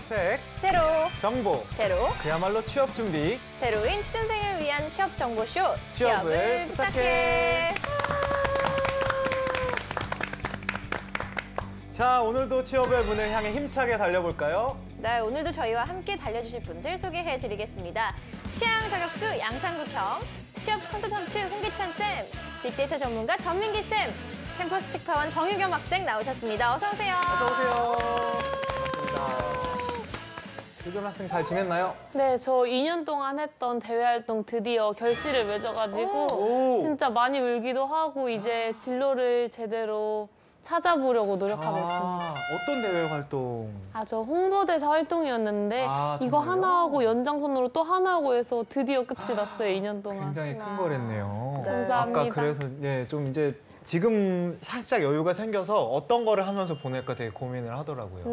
책, 제로, 정보, 제로, 그야말로 취업 준비, 제로인 취준생을 위한 취업 정보쇼, 취업을 부탁해. 자, 오늘도 취업의 문을 향해 힘차게 달려볼까요? 네, 오늘도 저희와 함께 달려주실 분들 소개해드리겠습니다. 취향 저격수 양상국형, 취업 컨설턴트 홍기찬 쌤, 빅데이터 전문가 전민기 쌤, 캠퍼스 특파원 정유겸 학생 나오셨습니다. 어서 오세요. 어서 오세요. 반갑습니다. 유겸 학생 잘 지냈나요? 네, 저 2년 동안 했던 대외 활동 드디어 결실을 맺어가지고 진짜 많이 울기도 하고 이제 진로를 제대로 찾아보려고 노력하고 있습니다. 어떤 대외 활동? 저 홍보대사 활동이었는데 이거 정말요? 하나 하고 연장선으로 또 하나 하고 해서 드디어 끝이 났어요, 2년 동안. 굉장히 큰 거랬네요. 네. 감사합니다. 아까 그래서 좀 이제 지금 살짝 여유가 생겨서 어떤 거를 하면서 보낼까 되게 고민을 하더라고요.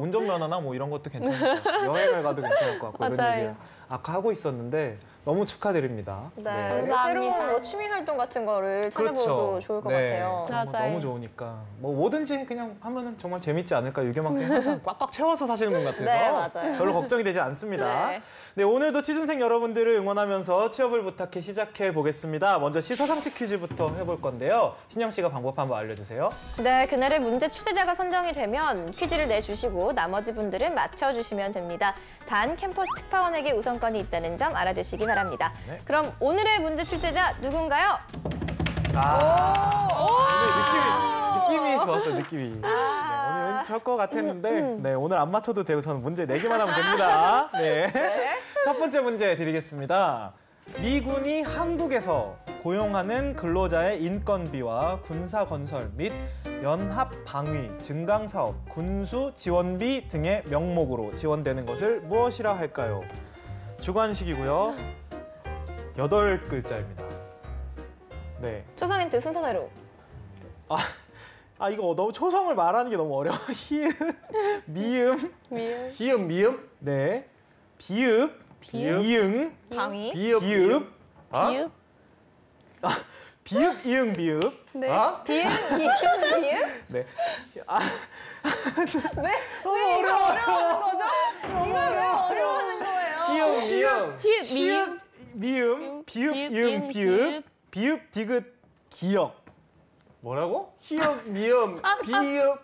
운전면허나 뭐 이런 것도 괜찮을 것 같고 여행을 가도 괜찮을 것 같고 이런 맞아요. 얘기를 아까 하고 있었는데 너무 축하드립니다. 네, 감사합니다. 새로운 뭐 취미 활동 같은 거를 찾아보도 그렇죠. 좋을 것 네. 같아요. 그런 거 맞아요. 너무 좋으니까 뭐 뭐든지 그냥 하면은 정말 재밌지 않을까. 유겸 학생 항상 꽉꽉 채워서 사시는 분 같아서 네, 맞아요. 별로 걱정이 되지 않습니다. 네. 네, 오늘도 취준생 여러분들을 응원하면서 취업을 부탁해 시작해 보겠습니다. 먼저 시사상식 퀴즈부터 해볼 건데요. 신영 씨가 방법 한번 알려주세요. 네, 그날의 문제 출제자가 선정이 되면 퀴즈를 내주시고 나머지 분들은 맞춰주시면 됩니다. 단 캠퍼스 특파원에게 우선권이 있다는 점 알아주시기 바랍니다. 네. 그럼 오늘의 문제 출제자 누군가요? 느낌이 좋았어요, 느낌이. 네, 오늘 왠지 질 것 같았는데 네, 오늘 안 맞춰도 되고 저는 문제 4개만 하면 됩니다. 네. 첫 번째 문제 드리겠습니다. 미군이 한국에서 고용하는 근로자의 인건비와 군사건설 및 연합방위, 증강사업, 군수 지원비 등의 명목으로 지원되는 것을 무엇이라 할까요? 주관식이고요. 8글자입니다. 네. 초성 힌트 순서대로. 이거 너무 초성을 말하는 게 너무 어려워. 히읗, 미음, 히읗, 미음, 네, 비읍, 이응, 방위. 비읍, 비읍? 비읍, 이응, 비읍. 네. 비읍, 이응, 비읍? 네. 왜 이거 어려워하는 거죠? 이거 왜 어려워하는 거예요? 히읗, 미음, 미음. 미음, 비읍, 이응, 비읍, 비읍, 디귿, 기역. 뭐라고? 히읗, 미음, 비읍.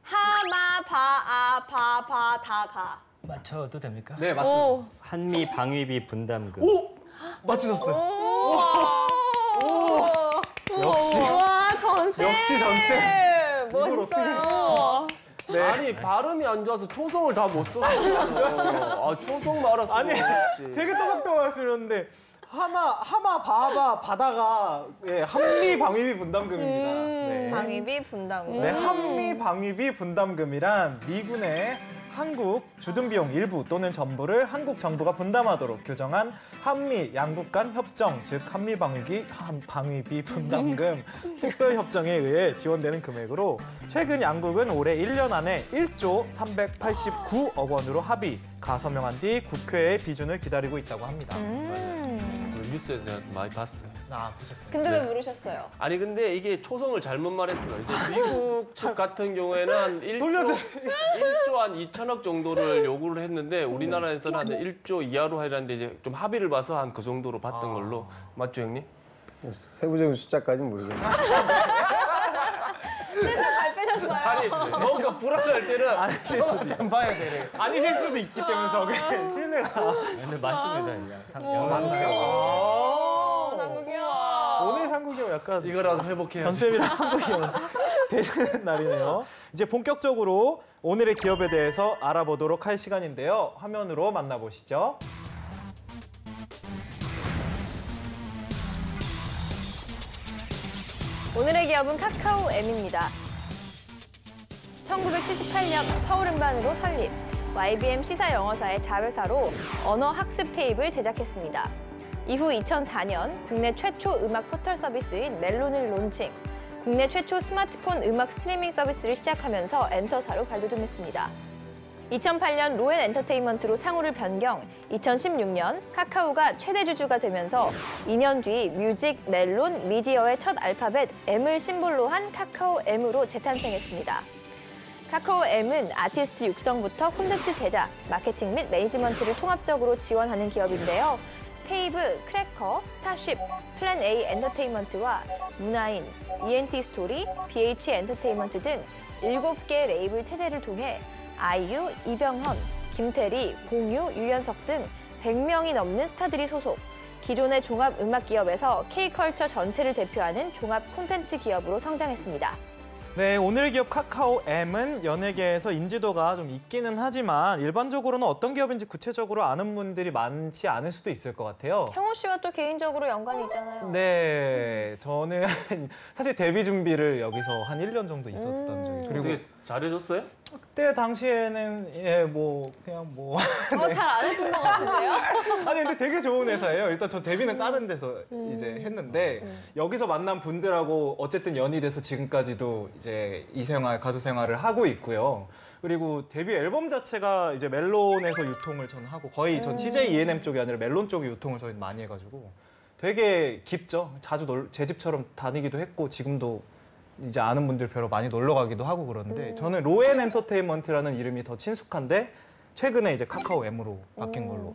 하마, 바아, 바바, 다가. 맞춰도 됩니까? 네, 맞죠. 오, 한미 방위비 분담금. 오! 맞추셨어요. 역시. 와, 전쌤. 역시 전쌤. 멋있어요. 네. 아니 발음이 안 좋아서 초성을 다 못 썼잖아요. 초성 말았어. 아니, 되게 또박또박하시는데 하마, 바바, 바다가 한미 방위비 분담금입니다. 네. 방위비 분담금. 네, 한미 방위비 분담금이란 미군의 한국 주둔비용 일부 또는 전부를 한국 정부가 분담하도록 규정한 한미 양국 간 협정, 즉 한미 방위비 분담금 특별협정에 의해 지원되는 금액으로 최근 양국은 올해 1년 안에 1조 389억 원으로 합의, 가서명한 뒤 국회의 비준을 기다리고 있다고 합니다. 뉴스에서 내가 많이 봤어요. 보셨어요? 근데 왜 물으셨어요? 아니 근데 이게 초성을 잘못 말했어. 이제 미국 측 같은 경우에는 한 1조 한 2천억 정도를 요구를 했는데 우리나라에서는 한 1조 이하로 하려는데 이제 좀 합의를 봐서 한 그 정도로 봤던 걸로. 맞죠, 형님? 세부적인 숫자까지는 모르겠네요. 잘 빼셨어요. 아니 뭔가 불안할 때는 아니실 수도 있고. 봐야 되네. 아니실 수도 있기 때문에 저게 신뢰가. 근데 맞습니다. 오늘 상국이요 약간 이거라도 회복해야지. 전쌤이랑 한국이요 되는 날이네요. 이제 본격적으로 오늘의 기업에 대해서 알아보도록 할 시간인데요. 화면으로 만나보시죠. 오늘의 기업은 카카오엠입니다. 1978년 서울 음반으로 설립, YBM 시사 영어사의 자회사로 언어 학습 테이프를 제작했습니다. 이후 2004년 국내 최초 음악 포털 서비스인 멜론을 론칭, 국내 최초 스마트폰 음악 스트리밍 서비스를 시작하면서 엔터사로 발돋움했습니다. 2008년 로엔 엔터테인먼트로 상호를 변경, 2016년 카카오가 최대 주주가 되면서 2년 뒤 뮤직, 멜론, 미디어의 첫 알파벳 M을 심볼로 한 카카오 M으로 재탄생했습니다. 카카오 M은 아티스트 육성부터 콘텐츠 제작, 마케팅 및 매니지먼트를 통합적으로 지원하는 기업인데요. 테이브, 크래커, 스타쉽, 플랜 A 엔터테인먼트와 문화인, ENT 스토리, BH 엔터테인먼트 등 7개 레이블 체제를 통해 아이유, 이병헌, 김태리, 공유, 유연석 등 100명이 넘는 스타들이 소속, 기존의 종합 음악 기업에서 K컬처 전체를 대표하는 종합 콘텐츠 기업으로 성장했습니다. 네, 오늘 기업 카카오 M은 연예계에서 인지도가 좀 있기는 하지만 일반적으로는 어떤 기업인지 구체적으로 아는 분들이 많지 않을 수도 있을 것 같아요. 형우 씨와 또 개인적으로 연관이 있잖아요. 네, 저는 사실 데뷔 준비를 여기서 한 1년 정도 있었던 적이. 그리고 되게 잘해줬어요? 그때 당시에는 그냥 뭐 잘 안 해준 것 같은데요? 아니 근데 되게 좋은 회사예요. 일단 저 데뷔는 다른 데서 이제 했는데 여기서 만난 분들하고 어쨌든 연이 돼서 지금까지도 이제 이 생활, 가수 생활을 하고 있고요. 그리고 데뷔 앨범 자체가 이제 멜론에서 유통을 저는 하고 거의 전 CJ E&M 쪽이 아니라 멜론 쪽에 유통을 저희 많이 해가지고 되게 깊죠. 자주 제 집처럼 다니기도 했고 지금도 이제 아는 분들 뵈러 많이 놀러 가기도 하고 그러는데 저는 로엔 엔터테인먼트라는 이름이 더 친숙한데 최근에 이제 카카오 M으로 바뀐 걸로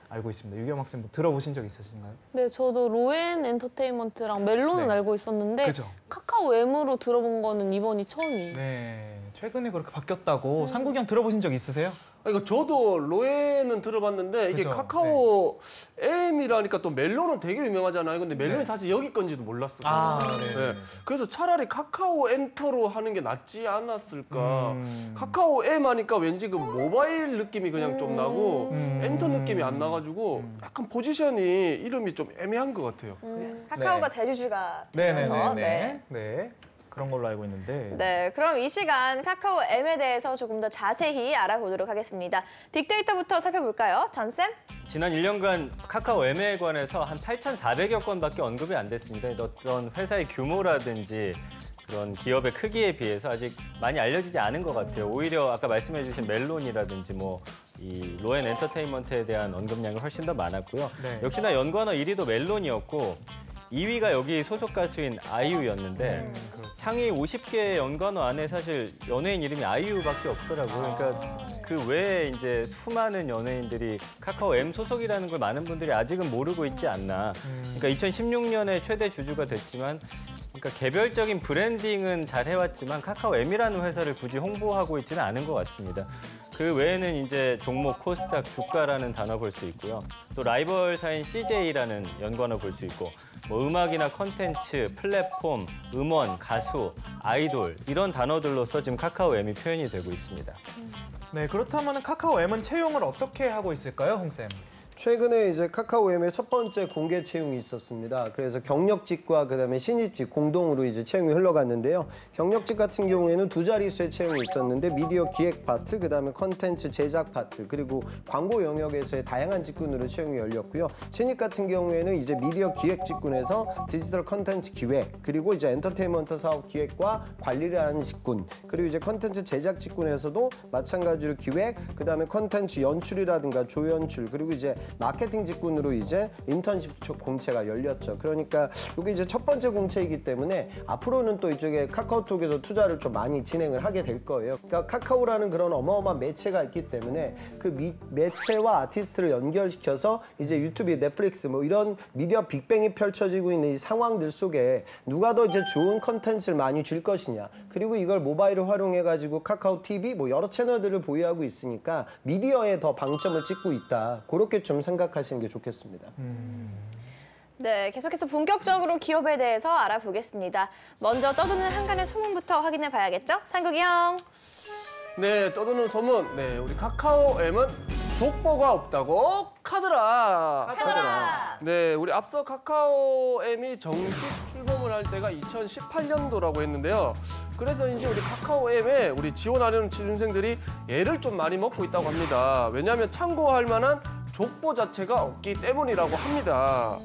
알고 있습니다. 유겸 학생 뭐 들어보신 적 있으신가요? 네, 저도 로엔 엔터테인먼트랑 멜론은 네. 알고 있었는데 그죠? 카카오 M으로 들어본 거는 이번이 처음이에요. 네, 최근에 그렇게 바뀌었다고. 상국이 형 들어보신 적 있으세요? 이거 저도 로에는 들어봤는데 이게 그죠? 카카오 M이라니까 또 멜론은 되게 유명하잖아요. 근데 멜론이 네. 사실 여기 건지도 몰랐어요. 아, 네. 그래서 차라리 카카오 엔터로 하는 게 낫지 않았을까. 카카오 M 하니까 왠지 그 모바일 느낌이 그냥 좀 나고 엔터 느낌이 안 나가지고 약간 포지션이 이름이 좀 애매한 것 같아요. 카카오가 네. 대주주가 되면서 네. 그런 걸로 알고 있는데. 네, 그럼 이 시간 카카오 M에 대해서 조금 더 자세히 알아보도록 하겠습니다. 빅데이터부터 살펴볼까요? 전쌤? 지난 1년간 카카오 M에 관해서 한 8,400여 건밖에 언급이 안 됐습니다. 어떤 회사의 규모라든지 그런 기업의 크기에 비해서 아직 많이 알려지지 않은 것 같아요. 오히려 아까 말씀해주신 멜론이라든지 이 로엔 엔터테인먼트에 대한 언급량이 훨씬 더 많았고요. 네. 역시나 연관어 1위도 멜론이었고 2위가 여기 소속 가수인 아이유였는데 상위 50개 연관어 안에 사실 연예인 이름이 아이유밖에 없더라고요. 그러니까 그 외에 이제 수많은 연예인들이 카카오 M 소속이라는 걸 많은 분들이 아직은 모르고 있지 않나. 그러니까 2016년에 최대 주주가 됐지만 그러니까 개별적인 브랜딩은 잘 해왔지만 카카오 M이라는 회사를 굳이 홍보하고 있지는 않은 것 같습니다. 그 외에는 이제 종목, 코스닥, 주가라는 단어 볼 수 있고요. 또 라이벌사인 CJ라는 연관어 볼 수 있고 뭐 음악이나 컨텐츠, 플랫폼, 음원, 가수, 아이돌 이런 단어들로서 지금 카카오 M이 표현이 되고 있습니다. 네, 그렇다면 카카오 M은 채용을 어떻게 하고 있을까요, 홍쌤? 최근에 이제 카카오 M의 첫 번째 공개 채용이 있었습니다. 그래서 경력직과 그다음에 신입직 공동으로 이제 채용이 흘러갔는데요. 경력직 같은 경우에는 2자릿수의 채용이 있었는데 미디어 기획 파트, 그다음에 컨텐츠 제작 파트, 그리고 광고 영역에서의 다양한 직군으로 채용이 열렸고요. 신입 같은 경우에는 이제 미디어 기획 직군에서 디지털 컨텐츠 기획, 그리고 이제 엔터테인먼트 사업 기획과 관리를 하는 직군, 그리고 이제 컨텐츠 제작 직군에서도 마찬가지로 기획, 그다음에 컨텐츠 연출이라든가 조연출, 그리고 이제 마케팅 직군으로 이제 인턴십 공채가 열렸죠. 그러니까 이게 이제 첫 번째 공채이기 때문에 앞으로는 또 이쪽에 카카오톡에서 투자를 좀 많이 진행을 하게 될 거예요. 그러니까 카카오라는 그런 어마어마한 매체가 있기 때문에 그 매체와 아티스트를 연결시켜서 이제 유튜브, 넷플릭스 뭐 이런 미디어 빅뱅이 펼쳐지고 있는 이 상황들 속에 누가 더 이제 좋은 컨텐츠를 많이 줄 것이냐. 그리고 이걸 모바일을 활용해 가지고 카카오 TV 뭐 여러 채널들을 보유하고 있으니까 미디어에 더 방점을 찍고 있다. 그렇게 좀 생각하시는 게 좋겠습니다. 네, 계속해서 본격적으로 기업에 대해서 알아보겠습니다. 먼저 떠도는 한간의 소문부터 확인해 봐야겠죠? 상국이 형. 네, 떠드는 소문. 네, 우리 카카오 M은 족보가 없다고 카더라. 네, 우리 앞서 카카오 M이 정식 출범을 할 때가 2018년도라고 했는데요. 그래서 이제 우리 카카오 M에 우리 지원하려는 취준생들이 애를 좀 많이 먹고 있다고 합니다. 왜냐하면 참고할 만한 족보 자체가 없기 때문이라고 합니다.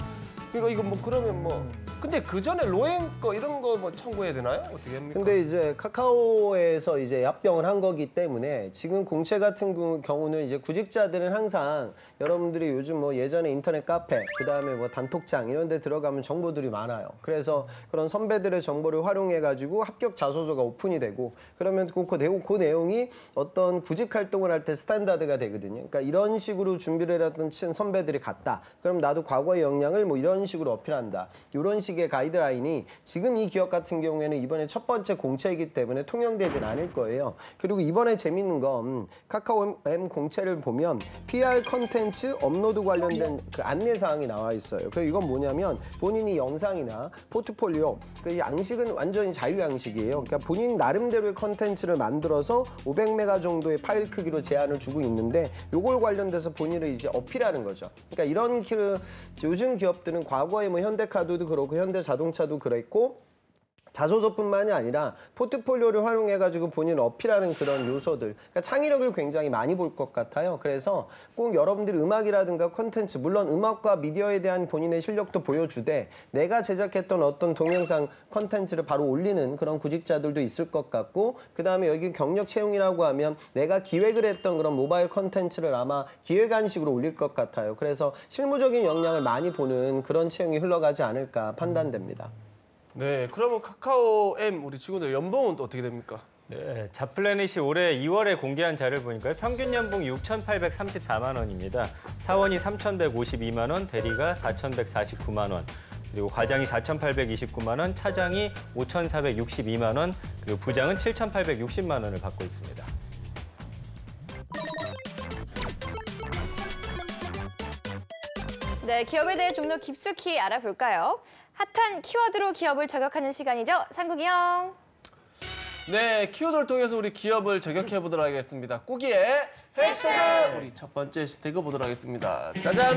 그러니까 이거 뭐 그러면 뭐 근데 그 전에 로엔 거 이런 거 뭐 참고해야 되나요? 어떻게 합니까? 근데 이제 카카오에서 이제 합병을 한 거기 때문에 지금 공채 같은 경우는 이제 구직자들은 항상 여러분들이 요즘 뭐 예전에 인터넷 카페, 그다음에 뭐 단톡창 이런 데 들어가면 정보들이 많아요. 그래서 그런 선배들의 정보를 활용해 가지고 합격 자소서가 오픈이 되고 그러면 그 내용이 어떤 구직 활동을 할 때 스탠다드가 되거든요. 그러니까 이런 식으로 준비를 해놨던 선배들이 갔다. 그럼 나도 과거의 역량을 뭐 이런 식으로 어필한다. 이런 식의 가이드라인이 지금 이 기업 같은 경우에는 이번에 첫 번째 공채이기 때문에 통용되진 않을 거예요. 그리고 이번에 재밌는 건 카카오 M 공채를 보면 PR 컨텐츠 업로드 관련된 그 안내 사항이 나와 있어요. 그래서 이건 뭐냐면 본인이 영상이나 포트폴리오, 그 양식은 완전히 자유 양식이에요. 그러니까 본인 나름대로의 컨텐츠를 만들어서 500메가 정도의 파일 크기로 제한을 주고 있는데 요걸 관련돼서 본인을 이제 어필하는 거죠. 그러니까 이런 요즘 기업들은 과거에 뭐 현대카드도 그렇고 현대자동차도 그랬고 자소서뿐만이 아니라 포트폴리오를 활용해가지고 본인을 어필하는 그런 요소들, 그러니까 창의력을 굉장히 많이 볼 것 같아요. 그래서 꼭 여러분들이 음악이라든가 콘텐츠, 물론 음악과 미디어에 대한 본인의 실력도 보여주되 내가 제작했던 어떤 동영상 콘텐츠를 바로 올리는 그런 구직자들도 있을 것 같고, 그 다음에 여기 경력 채용이라고 하면 내가 기획을 했던 그런 모바일 콘텐츠를 아마 기획안식으로 올릴 것 같아요. 그래서 실무적인 역량을 많이 보는 그런 채용이 흘러가지 않을까 판단됩니다. 네, 그러면 카카오 M 우리 직원들 연봉은 또 어떻게 됩니까? 네, 잡플래닛이 올해 2월에 공개한 자료를 보니까 평균 연봉이 6,834만 원입니다. 사원이 3,152만 원, 대리가 4,149만 원, 그리고 과장이 4,829만 원, 차장이 5,462만 원, 그리고 부장은 7,860만 원을 받고 있습니다. 네, 기업에 대해 좀 더 깊숙이 알아볼까요? 핫한 키워드로 기업을 저격하는 시간이죠. 상국이 형. 네, 키워드를 통해서 우리 기업을 저격해 보도록 하겠습니다. 꾸기의 해시태그! 우리 첫 번째 해시태그 보도록 하겠습니다. 짜잔!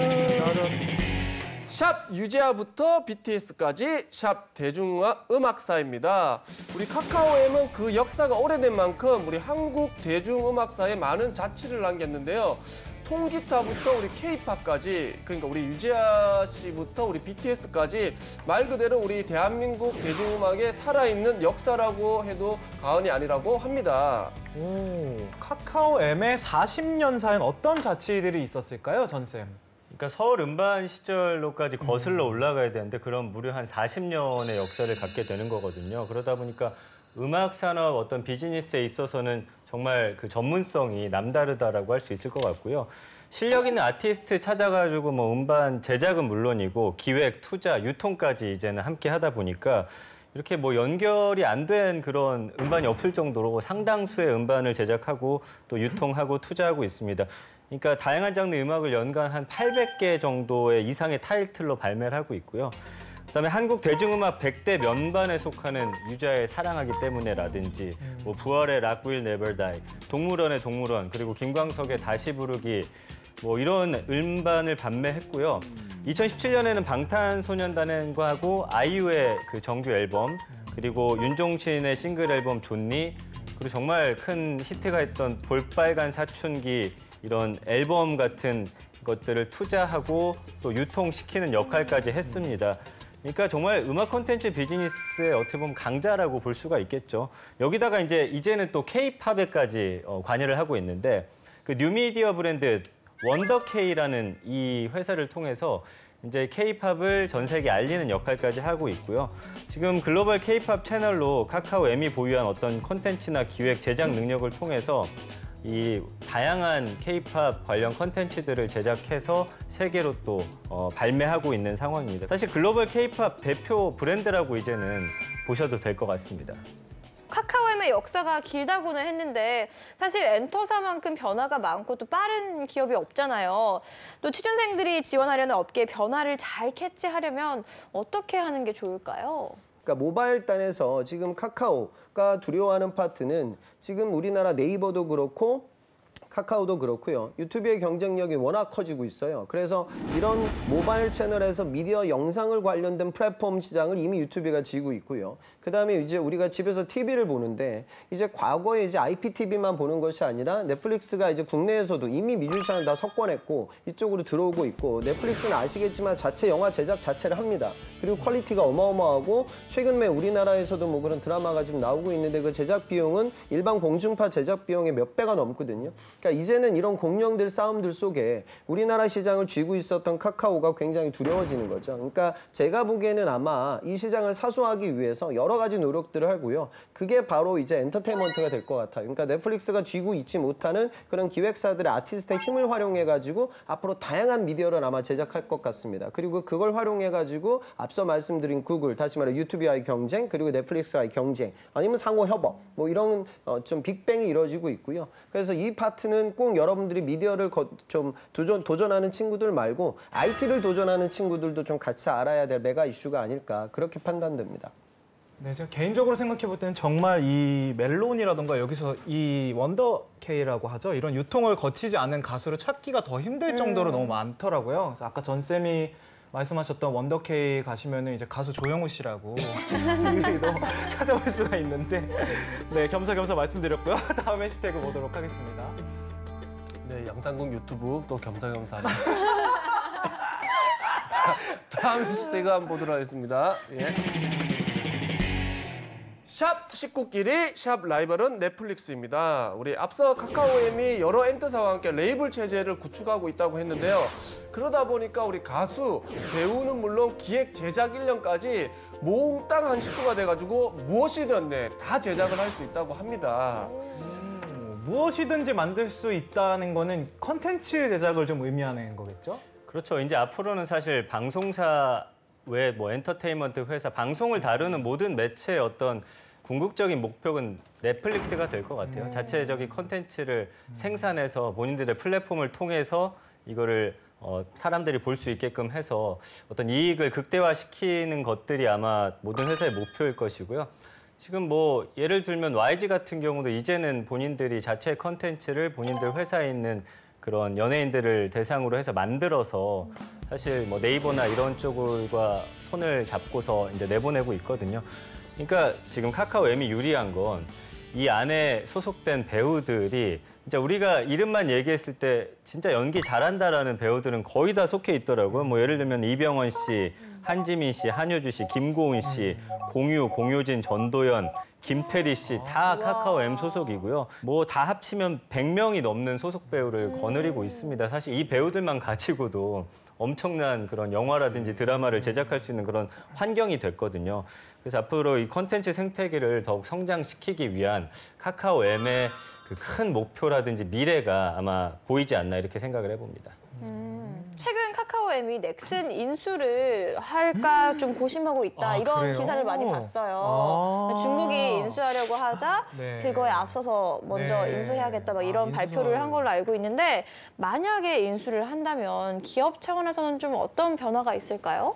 샵 유재하부터 BTS까지 샵 대중음악사입니다. 우리 카카오엠은 그 역사가 오래된 만큼 우리 한국 대중음악사에 많은 자취를 남겼는데요. 통기타부터 우리 K-팝까지, 그러니까 우리 유재하 씨부터 우리 BTS까지 말 그대로 우리 대한민국 대중음악의 살아있는 역사라고 해도 과언이 아니라고 합니다. 오, 카카오 M의 40년사엔 어떤 자취들이 있었을까요, 전쌤? 그러니까 서울 음반 시절로까지 거슬러 올라가야 되는데 그런 무려 한 40년의 역사를 갖게 되는 거거든요. 그러다 보니까 음악 산업 어떤 비즈니스에 있어서는 정말 그 전문성이 남다르다라고 할 수 있을 것 같고요. 실력 있는 아티스트 찾아가지고 뭐 음반 제작은 물론이고 기획, 투자, 유통까지 이제는 함께 하다 보니까 이렇게 뭐 연결이 안 된 그런 음반이 없을 정도로 상당수의 음반을 제작하고 또 유통하고 투자하고 있습니다. 그러니까 다양한 장르 음악을 연간 한 800개 정도의 이상의 타이틀로 발매를 하고 있고요. 그다음에 한국 대중음악 100대 명반에 속하는 유자의 사랑하기 때문에라든지 뭐 부활의 Rock Will Never Die, 동물원의 동물원, 그리고 김광석의 다시 부르기 뭐 이런 음반을 발매했고요. 2017년에는 방탄소년단과 하고 아이유의 그 정규 앨범, 그리고 윤종신의 싱글 앨범 존니, 그리고 정말 큰 히트가 했던 볼빨간 사춘기 이런 앨범 같은 것들을 투자하고 또 유통시키는 역할까지 했습니다. 그러니까 정말 음악 콘텐츠 비즈니스의 어떻게 보면 강자라고 볼 수가 있겠죠. 여기다가 이제는 또 K-팝에까지 관여를 하고 있는데 그 뉴미디어 브랜드 원더K라는 이 회사를 통해서 이제 K-팝을 전 세계에 알리는 역할까지 하고 있고요. 지금 글로벌 K-팝 채널로 카카오 M이 보유한 어떤 콘텐츠나 기획, 제작 능력을 통해서 이 다양한 K-팝 관련 콘텐츠들을 제작해서 세계로 또 발매하고 있는 상황입니다. 사실 글로벌 K-팝 대표 브랜드라고 이제는 보셔도 될 것 같습니다. 카카오엠의 역사가 길다고는 했는데 사실 엔터사만큼 변화가 많고 또 빠른 기업이 없잖아요. 또 취준생들이 지원하려는 업계의 변화를 잘 캐치하려면 어떻게 하는 게 좋을까요? 그러니까 모바일 단에서 지금 카카오가 두려워하는 파트는 지금 우리나라 네이버도 그렇고 카카오도 그렇고요. 유튜브의 경쟁력이 워낙 커지고 있어요. 그래서 이런 모바일 채널에서 미디어 영상을 관련된 플랫폼 시장을 이미 유튜브가 쥐고 있고요. 그다음에 이제 우리가 집에서 TV를 보는데 이제 과거에 이제 IPTV만 보는 것이 아니라 넷플릭스가 이제 국내에서도 이미 미주시장을 다 석권했고 이쪽으로 들어오고 있고 넷플릭스는 아시겠지만 자체 영화 제작 자체를 합니다. 그리고 퀄리티가 어마어마하고 최근에 우리나라에서도 뭐 그런 드라마가 지금 나오고 있는데 그 제작 비용은 일반 공중파 제작 비용의 몇 배가 넘거든요. 그러니까 이제는 이런 공룡들 싸움들 속에 우리나라 시장을 쥐고 있었던 카카오가 굉장히 두려워지는 거죠. 그러니까 제가 보기에는 아마 이 시장을 사수하기 위해서 여러 가지 노력들을 하고요. 그게 바로 이제 엔터테인먼트가 될 것 같아요. 그러니까 넷플릭스가 쥐고 있지 못하는 그런 기획사들의 아티스트의 힘을 활용해가지고 앞으로 다양한 미디어를 아마 제작할 것 같습니다. 그리고 그걸 활용해가지고 앞서 말씀드린 구글, 다시 말해 유튜브와의 경쟁, 그리고 넷플릭스와의 경쟁, 아니면 상호 협업, 뭐 이런 좀 빅뱅이 이루어지고 있고요. 그래서 이 파트는 꼭 여러분들이 미디어를 좀 도전하는 친구들 말고 IT를 도전하는 친구들도 좀 같이 알아야 될 메가 이슈가 아닐까 그렇게 판단됩니다. 네, 제가 개인적으로 생각해 볼 때는 정말 이 멜론이라던가 여기서 이 원더케이라고 하죠. 이런 유통을 거치지 않은 가수를 찾기가 더 힘들 정도로 너무 많더라고요. 그래서 아까 전쌤이 말씀하셨던 원더케이 가시면은 이제 가수 조영우 씨라고 도 찾아볼 수가 있는데 네, 겸사겸사 말씀드렸고요. 다음 해시태그 보도록 하겠습니다. 네, 양상국 유튜브 또 겸사겸사. 자, 다음 해시태그 한번 보도록 하겠습니다. 예. 샵 식구끼리 샵 라이벌은 넷플릭스입니다. 우리 앞서 카카오엠이 여러 엔터사와 함께 레이블 체제를 구축하고 있다고 했는데요. 그러다 보니까 우리 가수, 배우는 물론 기획, 제작 인력까지 몽땅 한 식구가 돼가지고 무엇이든 다 제작을 할 수 있다고 합니다. 무엇이든지 만들 수 있다는 거는 컨텐츠 제작을 좀 의미하는 거겠죠? 그렇죠. 이제 앞으로는 사실 방송사 외 뭐 엔터테인먼트 회사, 방송을 다루는 모든 매체의 어떤 궁극적인 목표는 넷플릭스가 될 것 같아요. 자체적인 컨텐츠를 생산해서 본인들의 플랫폼을 통해서 이거를 사람들이 볼 수 있게끔 해서 어떤 이익을 극대화시키는 것들이 아마 모든 회사의 목표일 것이고요. 지금 뭐 예를 들면 YG 같은 경우도 이제는 본인들이 자체 컨텐츠를 본인들 회사에 있는 그런 연예인들을 대상으로 해서 만들어서 사실 뭐 네이버나 이런 쪽과 손을 잡고서 이제 내보내고 있거든요. 그러니까 지금 카카오엠이 유리한 건 이 안에 소속된 배우들이 진짜 우리가 이름만 얘기했을 때 진짜 연기 잘한다라는 배우들은 거의 다 속해 있더라고요. 뭐 예를 들면 이병헌 씨, 한지민 씨, 한효주 씨, 김고은 씨, 공유, 공효진, 전도연, 김태리 씨 다 카카오엠 소속이고요. 뭐 다 합치면 100명이 넘는 소속 배우를 거느리고 있습니다. 사실 이 배우들만 가지고도 엄청난 그런 영화라든지 드라마를 제작할 수 있는 그런 환경이 됐거든요. 그래서 앞으로 이 콘텐츠 생태계를 더욱 성장시키기 위한 카카오엠의 그 큰 목표라든지 미래가 아마 보이지 않나 이렇게 생각을 해봅니다. 최근 카카오엠이 넥슨 인수를 할까 좀 고심하고 있다 이런 그래요? 기사를 많이 봤어요. 중국이 인수하려고 하자 네. 그거에 앞서서 먼저 네. 인수해야겠다 막 이런 발표를 한 걸로 알고 있는데 만약에 인수를 한다면 기업 차원에서는 좀 어떤 변화가 있을까요?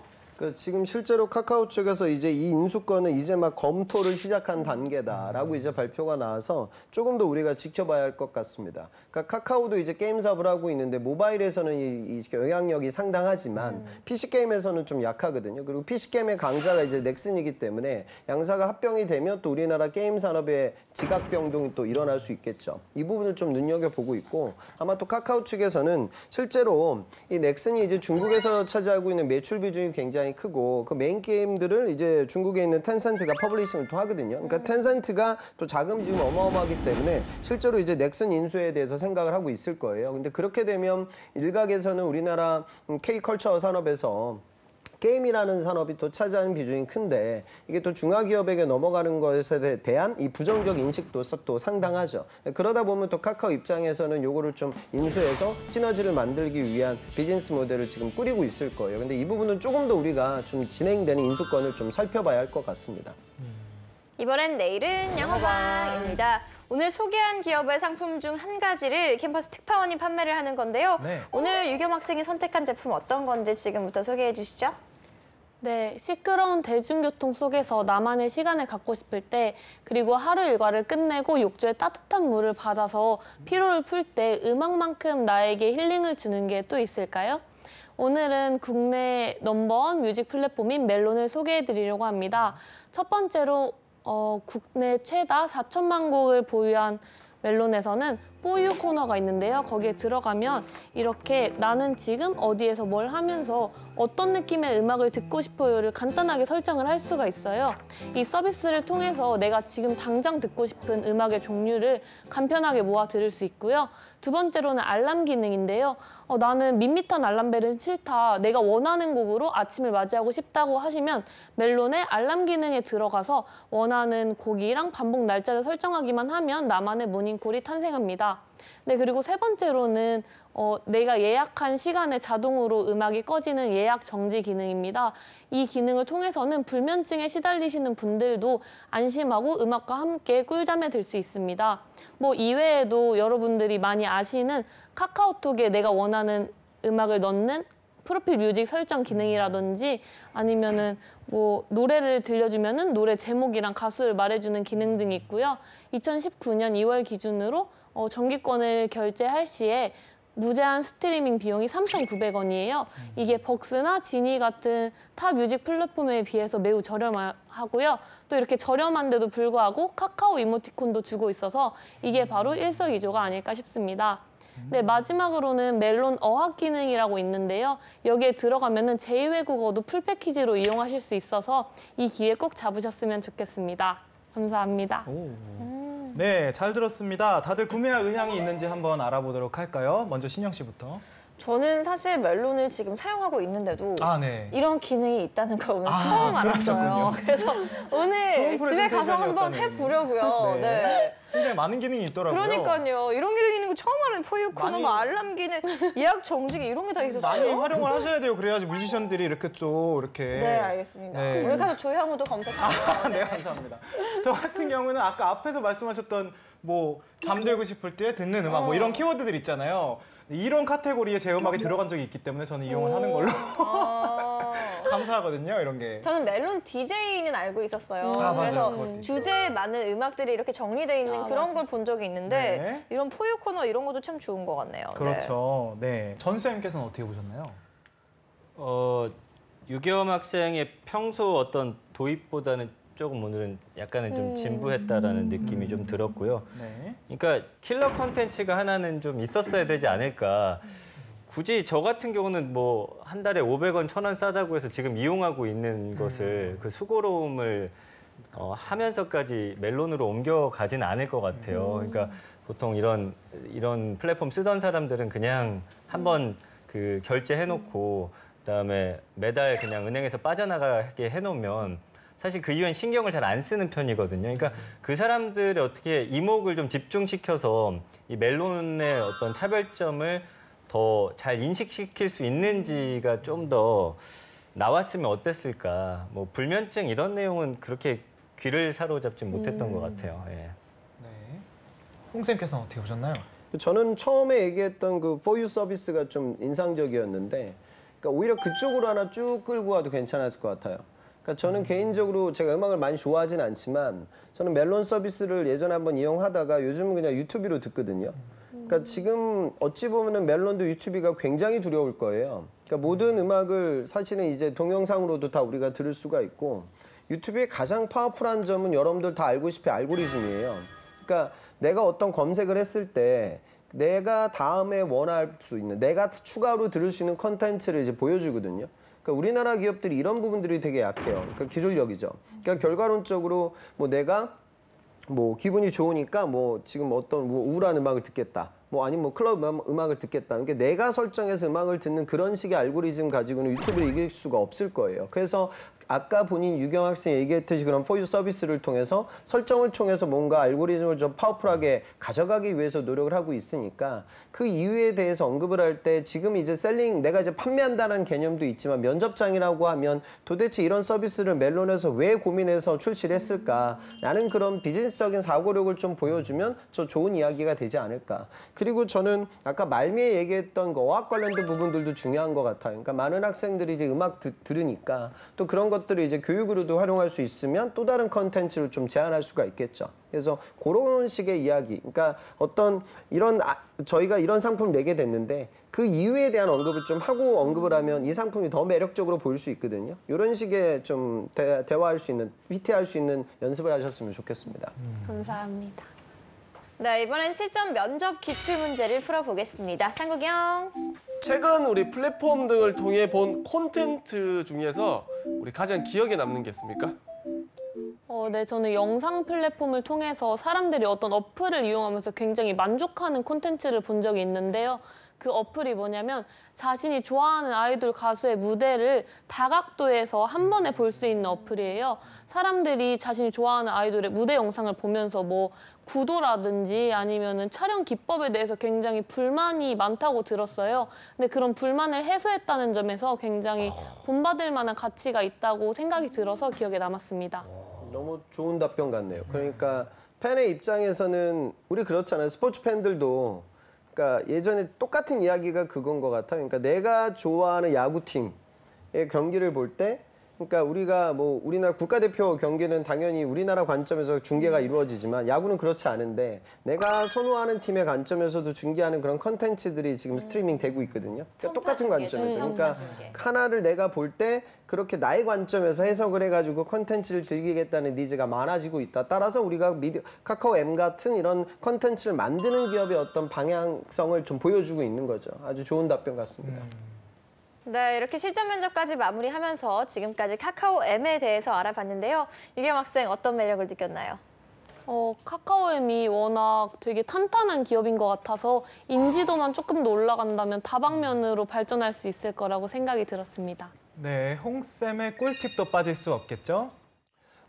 지금 실제로 카카오 측에서 이제 이 인수권은 이제 막 검토를 시작한 단계다라고 이제 발표가 나와서 조금 더 우리가 지켜봐야 할 것 같습니다. 그러니까 카카오도 이제 게임 사업을 하고 있는데 모바일에서는 이 영향력이 상당하지만 PC 게임에서는 좀 약하거든요. 그리고 PC 게임의 강자가 이제 넥슨이기 때문에 양사가 합병이 되면 또 우리나라 게임 산업의 지각 변동이 또 일어날 수 있겠죠. 이 부분을 좀 눈여겨보고 있고 아마 또 카카오 측에서는 실제로 이 넥슨이 이제 중국에서 차지하고 있는 매출 비중이 굉장히 크고 그 메인 게임들을 이제 중국에 있는 텐센트가 퍼블리싱을 또 하거든요. 그러니까 텐센트가 또 자금이 지금 어마어마하기 때문에 실제로 이제 넥슨 인수에 대해서 생각을 하고 있을 거예요. 근데 그렇게 되면 일각에서는 우리나라 K컬처 산업에서 게임이라는 산업이 또 차지하는 비중이 큰데 이게 또 중화기업에게 넘어가는 것에 대한 이 부정적 인식도 또 상당하죠. 그러다 보면 또 카카오 입장에서는 요거를 좀 인수해서 시너지를 만들기 위한 비즈니스 모델을 지금 꾸리고 있을 거예요. 근데 이 부분은 조금 더 우리가 좀 진행되는 인수권을 좀 살펴봐야 할 것 같습니다. 이번엔 내일은 영어방입니다. 오늘 소개한 기업의 상품 중 한 가지를 캠퍼스 특파원이 판매를 하는 건데요. 네. 오늘 유겸 학생이 선택한 제품 어떤 건지 지금부터 소개해 주시죠. 네, 시끄러운 대중교통 속에서 나만의 시간을 갖고 싶을 때, 그리고 하루 일과를 끝내고 욕조에 따뜻한 물을 받아서 피로를 풀 때 음악만큼 나에게 힐링을 주는 게 또 있을까요? 오늘은 국내 넘버원 뮤직 플랫폼인 멜론을 소개해드리려고 합니다. 첫 번째로 국내 최다 4천만 곡을 보유한 멜론에서는 뽀유 코너가 있는데요. 거기에 들어가면 이렇게 나는 지금 어디에서 뭘 하면서 어떤 느낌의 음악을 듣고 싶어요를 간단하게 설정을 할 수가 있어요. 이 서비스를 통해서 내가 지금 당장 듣고 싶은 음악의 종류를 간편하게 모아 들을 수 있고요. 두 번째로는 알람 기능인데요. 나는 밋밋한 알람벨은 싫다. 내가 원하는 곡으로 아침을 맞이하고 싶다고 하시면 멜론의 알람 기능에 들어가서 원하는 곡이랑 반복 날짜를 설정하기만 하면 나만의 모닝콜이 탄생합니다. 네, 그리고 세 번째로는 내가 예약한 시간에 자동으로 음악이 꺼지는 예약 정지 기능입니다. 이 기능을 통해서는 불면증에 시달리시는 분들도 안심하고 음악과 함께 꿀잠에 들 수 있습니다. 뭐 이외에도 여러분들이 많이 아시는 카카오톡에 내가 원하는 음악을 넣는 프로필 뮤직 설정 기능이라든지 아니면은 뭐 노래를 들려주면은 노래 제목이랑 가수를 말해주는 기능 등이 있고요. 2019년 2월 기준으로 정기권을 결제할 시에 무제한 스트리밍 비용이 3,900원이에요. 이게 벅스나 지니 같은 타 뮤직 플랫폼에 비해서 매우 저렴하고요. 또 이렇게 저렴한데도 불구하고 카카오 이모티콘도 주고 있어서 이게 바로 일석이조가 아닐까 싶습니다. 네, 마지막으로는 멜론 어학 기능이라고 있는데요. 여기에 들어가면은 제2외국어도 풀 패키지로 이용하실 수 있어서 이 기회 꼭 잡으셨으면 좋겠습니다. 감사합니다. 네, 잘 들었습니다. 다들 구매할 의향이 있는지 한번 알아보도록 할까요? 먼저 신영 씨부터. 저는 사실 멜론을 지금 사용하고 있는데도 네. 이런 기능이 있다는 걸 오늘 처음 알았어요. 그래서 오늘 집에 가서 한번 해보려고요. 네. 네. 굉장히 많은 기능이 있더라고요. 그러니까요. 이런 기능이 있는 거 처음 알았는데 포유 코너, 뭐 알람 기능, 예약 정지기 이런 게 다 있었어요. 많이 활용을 하셔야 돼요. 그래야지 뮤지션들이 이렇게 좀 이렇게. 네, 알겠습니다. 네. 오늘 가서 조향우도 검색하세요. 네, 감사합니다. 저 같은 경우는 아까 앞에서 말씀하셨던 뭐 잠들고 싶을 때 듣는 음악 뭐 이런 키워드들 있잖아요. 이런 카테고리에 제 음악이 들어간 적이 있기 때문에 저는 이용을 하는 걸로. 감사하거든요, 이런 게. 저는 멜론 DJ는 알고 있었어요. 맞아요. 그래서 주제에 맞는 음악들이 이렇게 정리되어 있는 그런 걸 본 적이 있는데 네. 이런 포유 코너 이런 것도 참 좋은 것 같네요. 그렇죠. 네. 전 쌤께서는 어떻게 보셨나요? 유겸 학생의 평소 어떤 도입보다는 조금 오늘은 약간은 좀 진부했다라는 느낌이 좀 들었고요. 네. 그러니까 킬러 콘텐츠가 하나는 좀 있었어야 되지 않을까. 굳이 저 같은 경우는 뭐 한 달에 500원, 1,000원 싸다고 해서 지금 이용하고 있는 것을 그 수고로움을 하면서까지 멜론으로 옮겨가진 않을 것 같아요. 그러니까 보통 이런 플랫폼 쓰던 사람들은 그냥 한번 그 결제해놓고 그다음에 매달 그냥 은행에서 빠져나가게 해놓으면 사실 그 이후엔 신경을 잘 안 쓰는 편이거든요. 그러니까 그 사람들이 어떻게 이목을 좀 집중시켜서 이 멜론의 어떤 차별점을 더 잘 인식시킬 수 있는지가 좀 더 나왔으면 어땠을까. 뭐 불면증 이런 내용은 그렇게 귀를 사로잡지 못했던 것 같아요. 예. 네. 홍 쌤께서는 어떻게 보셨나요? 저는 처음에 얘기했던 그 For You 서비스가 좀 인상적이었는데, 그러니까 오히려 그쪽으로 하나 쭉 끌고 가도 괜찮았을 것 같아요. 그러니까 저는 개인적으로 제가 음악을 많이 좋아하진 않지만 저는 멜론 서비스를 예전에 한번 이용하다가 요즘은 그냥 유튜브로 듣거든요. 그러니까 지금 어찌 보면은 멜론도 유튜브가 굉장히 두려울 거예요. 그러니까 모든 음악을 사실은 이제 동영상으로도 다 우리가 들을 수가 있고 유튜브의 가장 파워풀한 점은 여러분들 다 알고 싶은 알고리즘이에요. 그러니까 내가 어떤 검색을 했을 때 내가 다음에 원할 수 있는 내가 추가로 들을 수 있는 컨텐츠를 이제 보여주거든요. 그러니까 우리나라 기업들이 이런 부분들이 되게 약해요. 그러니까 기술력이죠. 그러니까 결과론적으로 뭐 내가 뭐 기분이 좋으니까 뭐 지금 어떤 뭐 우울한 음악을 듣겠다. 뭐 아니면 뭐 클럽 음악을 듣겠다. 그러니까 내가 설정해서 음악을 듣는 그런 식의 알고리즘 가지고는 유튜브를 이길 수가 없을 거예요. 그래서 아까 본인 유경 학생이 얘기했듯이 그런 포유 서비스를 통해서 설정을 통해서 뭔가 알고리즘을 좀 파워풀하게 가져가기 위해서 노력을 하고 있으니까 그 이유에 대해서 언급을 할 때 지금 이제 셀링, 내가 이제 판매한다는 개념도 있지만 면접장이라고 하면 도대체 이런 서비스를 멜론에서 왜 고민해서 출시를 했을까라는 그런 비즈니스적인 사고력을 좀 보여주면 저 좋은 이야기가 되지 않을까. 그리고 저는 아까 말미에 얘기했던 그 어학 관련된 부분들도 중요한 것 같아요. 그러니까 많은 학생들이 이제 음악 들으니까 또 그런 것들을 이제 교육으로도 활용할 수 있으면 또 다른 컨텐츠를 좀 제안할 수가 있겠죠. 그래서 그런 식의 이야기, 그러니까 어떤 이런 저희가 이런 상품을 내게 됐는데 그 이유에 대한 언급을 좀 하고 언급을 하면 이 상품이 더 매력적으로 보일 수 있거든요. 이런 식의 좀 대화할 수 있는, PT할 수 있는 연습을 하셨으면 좋겠습니다. 감사합니다. 네, 이번엔 실전 면접 기출문제를 풀어보겠습니다. 상국영. 최근 우리 플랫폼 등을 통해 본 콘텐츠 중에서 우리 가장 기억에 남는 게 있습니까? 네, 저는 영상 플랫폼을 통해서 사람들이 어떤 어플을 이용하면서 굉장히 만족하는 콘텐츠를 본 적이 있는데요. 그 어플이 뭐냐면 자신이 좋아하는 아이돌 가수의 무대를 다각도에서 한 번에 볼 수 있는 어플이에요. 사람들이 자신이 좋아하는 아이돌의 무대 영상을 보면서 뭐 구도라든지 아니면은 촬영 기법에 대해서 굉장히 불만이 많다고 들었어요. 근데 그런 불만을 해소했다는 점에서 굉장히 본받을 만한 가치가 있다고 생각이 들어서 기억에 남았습니다. 너무 좋은 답변 같네요. 그러니까 팬의 입장에서는 우리 그렇잖아요. 스포츠 팬들도 그러니까 예전에 똑같은 이야기가 그건 것 같아요. 그러니까 내가 좋아하는 야구팀의 경기를 볼 때 그러니까 우리가 뭐 우리나라 국가대표 경기는 당연히 우리나라 관점에서 중계가 이루어지지만 야구는 그렇지 않은데 내가 선호하는 팀의 관점에서도 중계하는 그런 컨텐츠들이 지금 스트리밍 되고 있거든요. 그러니까 똑같은 관점이죠. 그러니까 하나를 내가 볼 때 그렇게 나의 관점에서 해석을 해가지고 컨텐츠를 즐기겠다는 니즈가 많아지고 있다. 따라서 우리가 카카오 M 같은 이런 컨텐츠를 만드는 기업의 어떤 방향성을 좀 보여주고 있는 거죠. 아주 좋은 답변 같습니다. 네, 이렇게 실전 면접까지 마무리하면서 지금까지 카카오 M에 대해서 알아봤는데요. 유경 학생 어떤 매력을 느꼈나요? 카카오엠이 워낙 되게 탄탄한 기업인 것 같아서 인지도만 조금 더 올라간다면 다방면으로 발전할 수 있을 거라고 생각이 들었습니다. 네, 홍쌤의 꿀팁도 빠질 수 없겠죠?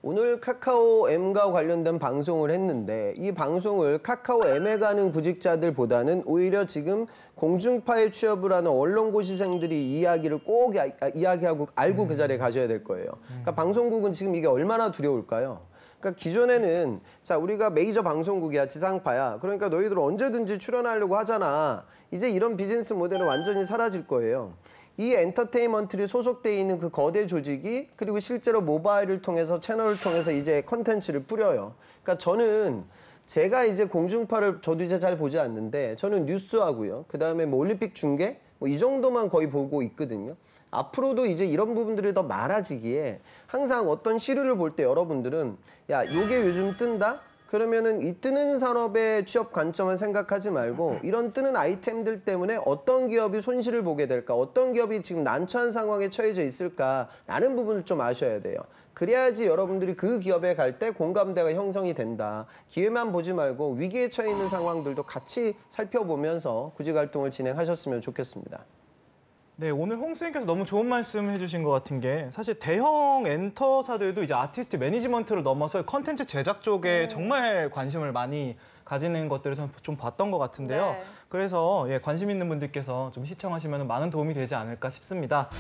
오늘 카카오 M과 관련된 방송을 했는데 이 방송을 카카오 M에 가는 구직자들보다는 오히려 지금 공중파에 취업을 하는 언론고시생들이 이 이야기를 꼭 이야기하고 알고 그 자리에 가셔야 될 거예요. 그러니까 방송국은 지금 이게 얼마나 두려울까요? 그러니까 기존에는 자 우리가 메이저 방송국이야, 지상파야. 그러니까 너희들 언제든지 출연하려고 하잖아. 이제 이런 비즈니스 모델은 완전히 사라질 거예요. 이 엔터테인먼트리 소속돼 있는 그 거대 조직이 그리고 실제로 모바일을 통해서 채널을 통해서 이제 컨텐츠를 뿌려요. 그러니까 저는 제가 이제 공중파를 저도 이제 잘 보지 않는데 저는 뉴스하고요. 그다음에 뭐 올림픽 중계 뭐 이 정도만 거의 보고 있거든요. 앞으로도 이제 이런 부분들이 더 많아지기에 항상 어떤 시류를 볼 때 여러분들은 야, 요게 요즘 뜬다? 그러면은 이 뜨는 산업의 취업 관점을 생각하지 말고 이런 뜨는 아이템들 때문에 어떤 기업이 손실을 보게 될까? 어떤 기업이 지금 난처한 상황에 처해져 있을까라는 부분을 좀 아셔야 돼요. 그래야지 여러분들이 그 기업에 갈 때 공감대가 형성이 된다. 기회만 보지 말고 위기에 처해 있는 상황들도 같이 살펴보면서 구직 활동을 진행하셨으면 좋겠습니다. 네, 오늘 홍 선생님께서 너무 좋은 말씀 해주신 것 같은 게 사실 대형 엔터사들도 이제 아티스트 매니지먼트를 넘어서 컨텐츠 제작 쪽에 정말 관심을 많이 가지는 것들을 좀 봤던 것 같은데요. 네. 그래서 관심 있는 분들께서 좀 시청하시면 많은 도움이 되지 않을까 싶습니다.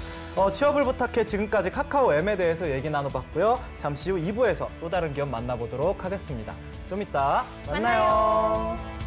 취업을 부탁해 지금까지 카카오 M에 대해서 얘기 나눠봤고요. 잠시 후 2부에서 또 다른 기업 만나보도록 하겠습니다. 좀 이따 만나요.